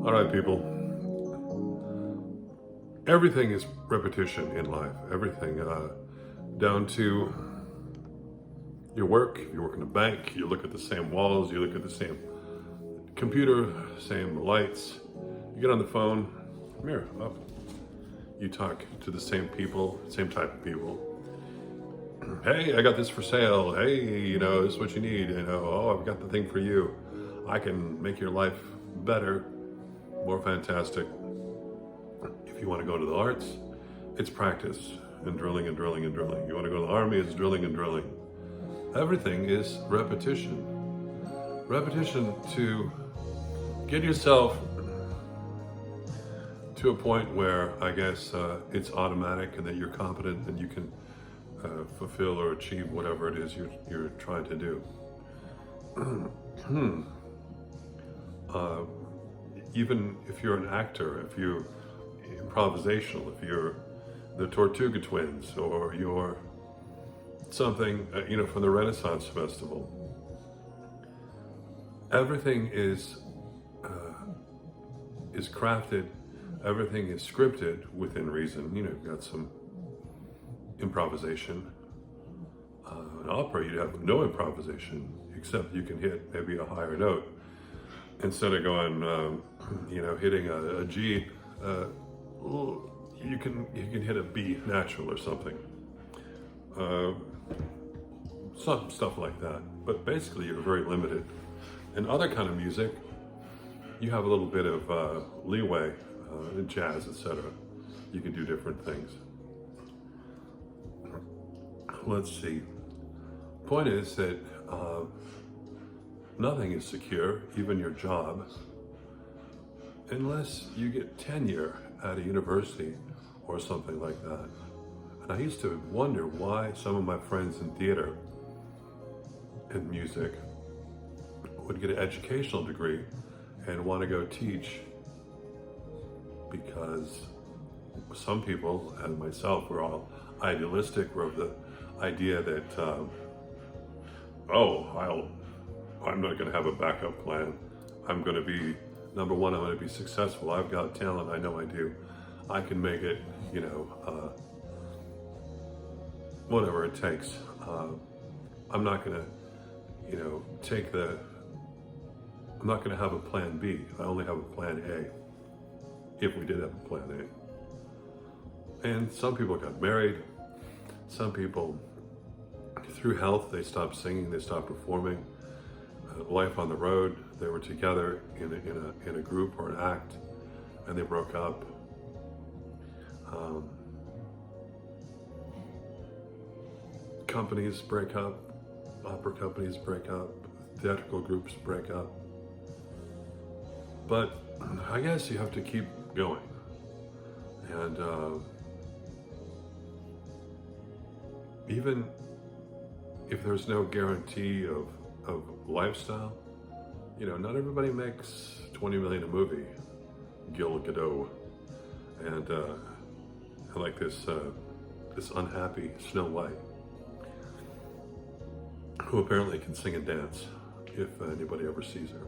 All right, people. Everything is repetition in life. Everything, down to your work. If you work in a bank, you look at the same walls, you look at the same computer, same lights. You get on the phone, mirror up. You talk to the same people, same type of people. Hey, I got this for sale. Hey, this is what you need. Oh, I've got the thing for you. I can make your life better, more fantastic. If you want to go to the arts, it's practice and drilling and drilling and drilling. You want to go to the army, it's drilling and drilling. Everything is repetition. Repetition to get yourself to a point where I guess it's automatic and that you're competent and you can fulfill or achieve whatever it is you're trying to do. Even if you're an actor, if you're improvisational, if you're the Tortuga Twins, or you're something, from the Renaissance Festival, everything is crafted, everything is scripted within reason. You've got some improvisation. In opera, you have no improvisation, except you can hit maybe a higher note. Instead of going, hitting a G, you can hit a B natural or something. Some stuff like that. But basically, you're very limited. In other kind of music, you have a little bit of leeway in jazz, etc. You can do different things. Let's see. Point is that nothing is secure, even your job, unless you get tenure at a university or something like that. And I used to wonder why some of my friends in theater and music would get an educational degree and want to go teach, because some people, and myself, were all idealistic. We're of the idea that, I'm not going to have a backup plan. I'm going to be, number one, I'm going to be successful. I've got talent. I know I do. I can make it, whatever it takes. I'm not going to, I'm not going to have a plan B. I only have a plan A, if we did have a plan A. And some people got married. Some people, through health, they stopped singing, they stopped performing. Life on the road, they were together in a group or an act, and they broke up. Companies break up, opera companies break up, theatrical groups break up. But I guess you have to keep going. And even if there's no guarantee of lifestyle, not everybody makes $20 million a movie. Gil Gadot, and like this unhappy Snow White, who apparently can sing and dance, if anybody ever sees her.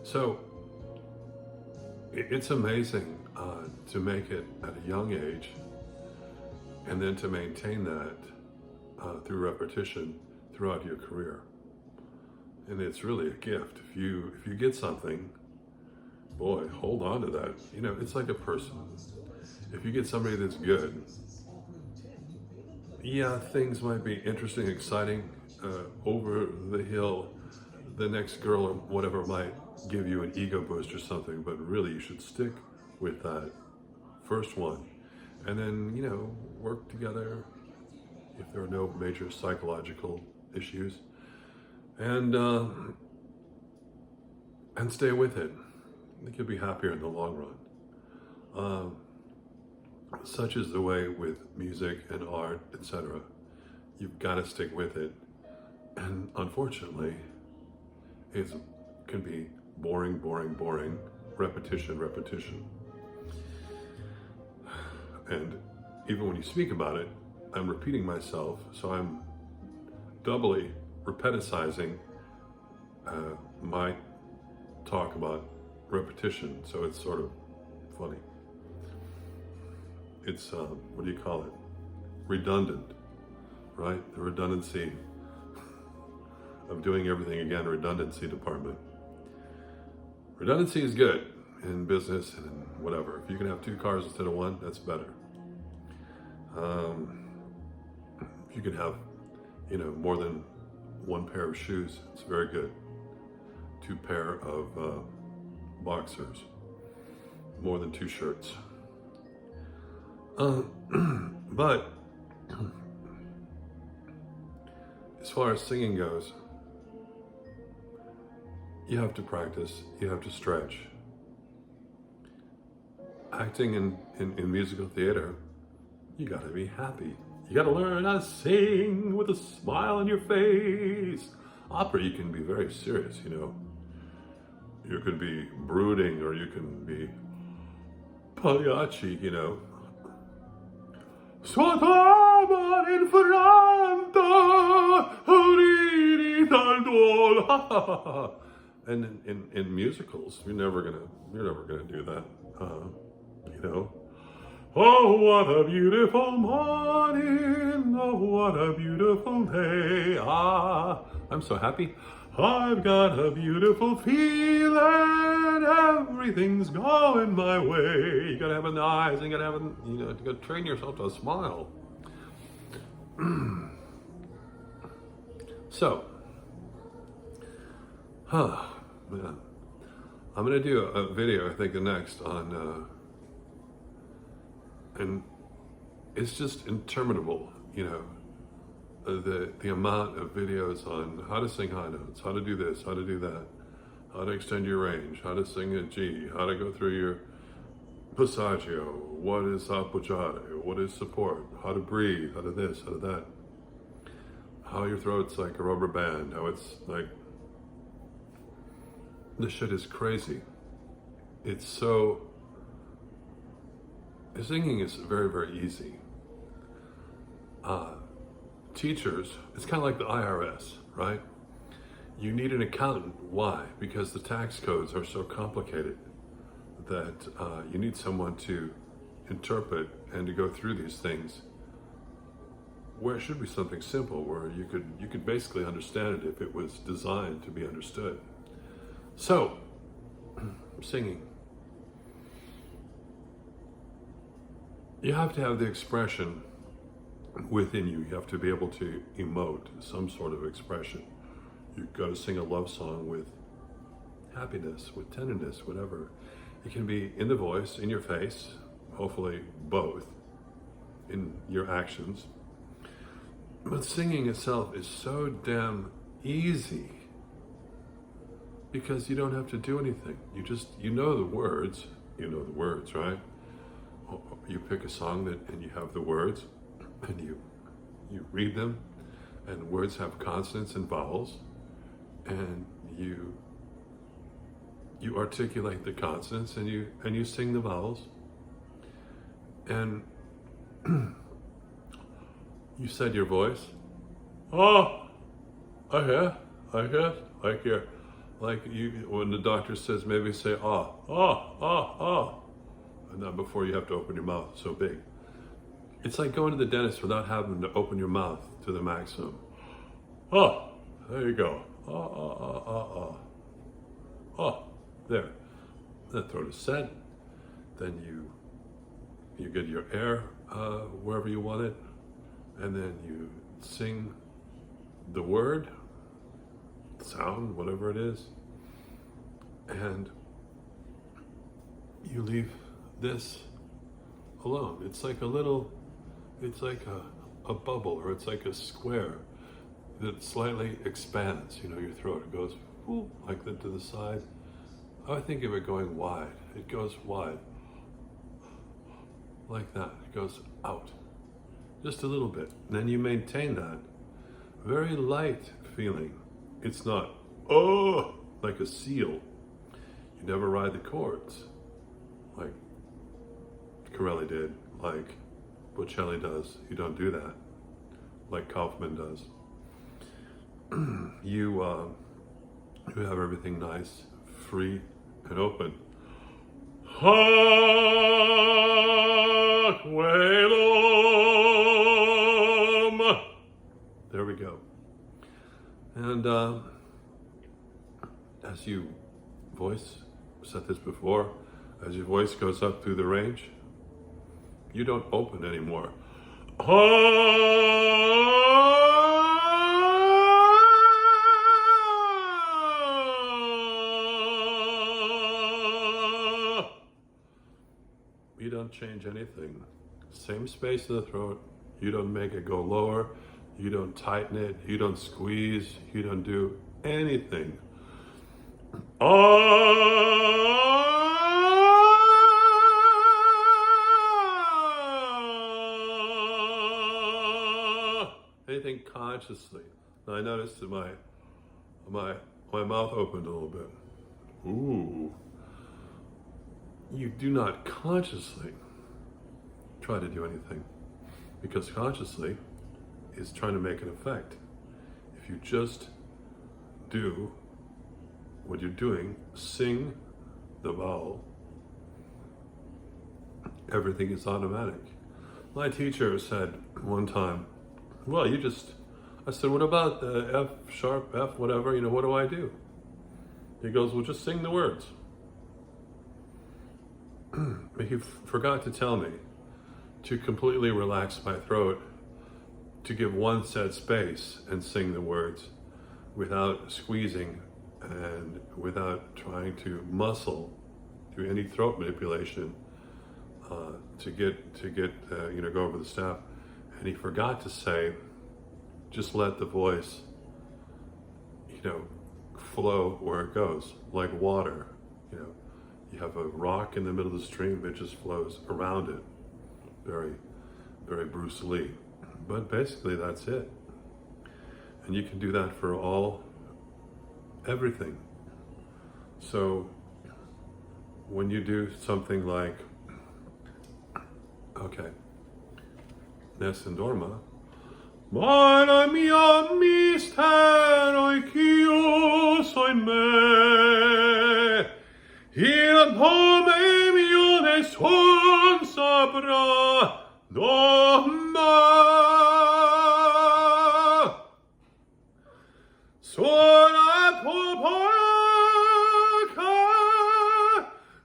So it's amazing to make it at a young age, and then to maintain that through repetition throughout your career. And it's really a gift. If you get something, boy, hold on to that. It's like a person. If you get somebody that's good, yeah, things might be interesting, exciting, over the hill. The next girl or whatever might give you an ego boost or something, but really you should stick with that first one. And then, work together if there are no major psychological issues. And stay with it. I think you'll be happier in the long run. Such is the way with music and art, etc. You've got to stick with it. And unfortunately, it can be boring, repetition. And even when you speak about it, I'm repeating myself, so I'm doubly repeticizing my talk about repetition, so it's sort of funny. It's, what do you call it? Redundant, right? The redundancy of doing everything again, redundancy department. Redundancy is good in business and in whatever. If you can have 2 cars instead of 1, that's better. If you can have, more than 1 pair of shoes, it's very good. 2 pair of boxers, more than 2 shirts. But as far as singing goes, you have to practice, you have to stretch. Acting in musical theater, you gotta be happy. You gotta learn how to sing with a smile on your face. Opera, you can be very serious, You could be brooding, or you can be Pagliacci, Sottomo l'infranto, ridi dal duolo. And in musicals, you're never gonna do that, Oh, what a beautiful morning! Oh, what a beautiful day! Ah, I'm so happy. I've got a beautiful feeling. Everything's going my way. You gotta have an eyes, and you gotta have, you gotta train yourself to smile. So, man, I'm gonna do a video. I think the next on, and it's just interminable, the amount of videos on how to sing high notes, how to do this, how to do that, how to extend your range, how to sing a G, how to go through your passaggio, what is appoggiare, what is support, how to breathe, how to this, how to that, how your throat's like a rubber band, how it's like, this shit is crazy. It's so, singing is very, very easy. Teachers, it's kind of like the IRS, right? You need an accountant. Why? Because the tax codes are so complicated that you need someone to interpret and to go through these things, where it should be something simple, where you could basically understand it if it was designed to be understood. So, singing. You have to have the expression within you. You have to be able to emote some sort of expression. You've got to sing a love song with happiness, with tenderness, whatever. It can be in the voice, in your face, hopefully both, in your actions. But singing itself is so damn easy because you don't have to do anything. You know the words, right? You pick a song and you have the words, and you read them, and words have consonants and vowels, and you articulate the consonants, and you sing the vowels, and you said your voice. Oh, I hear, like you, when the doctor says, maybe say ah, and not before you have to open your mouth so big. It's like going to the dentist without having to open your mouth to the maximum. Oh, there you go. Oh, there. The throat is set. Then you get your air wherever you want it, and then you sing the word, sound, whatever it is, and you leave this alone. It's like a bubble, or it's like a square that slightly expands, your throat. It goes like that to the side. I think of it going wide. It goes wide. Like that. It goes out. Just a little bit. And then you maintain that very light feeling. It's not, like a seal. You never ride the chords like Corelli did, like Bocelli does. You don't do that like Kaufman does. You have everything nice, free and open. Hac velum. There we go. And as you voice, said this before, as your voice goes up through the range, you don't open anymore. You don't change anything. Same space in the throat. You don't make it go lower. You don't tighten it. You don't squeeze. You don't do anything. Anything consciously. Now I noticed that my mouth opened a little bit. Ooh. You do not consciously try to do anything, because consciously is trying to make an effect. If you just do what you're doing, sing the vowel, everything is automatic. My teacher said one time, well, I said, what about the F sharp, F, whatever, what do I do? He goes, well, just sing the words. He forgot to tell me to completely relax my throat, to give one set space and sing the words without squeezing and without trying to muscle, do any throat manipulation to go over the staff. And he forgot to say, just let the voice, flow where it goes, like water. You have a rock in the middle of the stream, it just flows around it. Very, very Bruce Lee. But basically that's it. And you can do that for everything. So when you do something like, okay, Nessun Dorma, Mana mia mistero chiuso in me, il nome mio nessun saprà, domma. Sola popoca,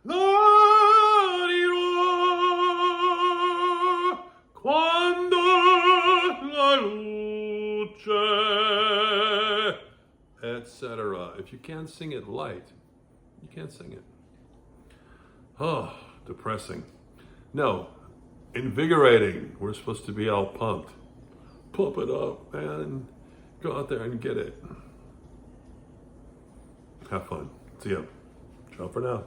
morirò quando la luce, etc. If you can't sing it light, you can't sing it. Oh, depressing. No, invigorating. We're supposed to be all pumped. Pump it up, man. Go out there and get it. Have fun. See ya. Ciao for now.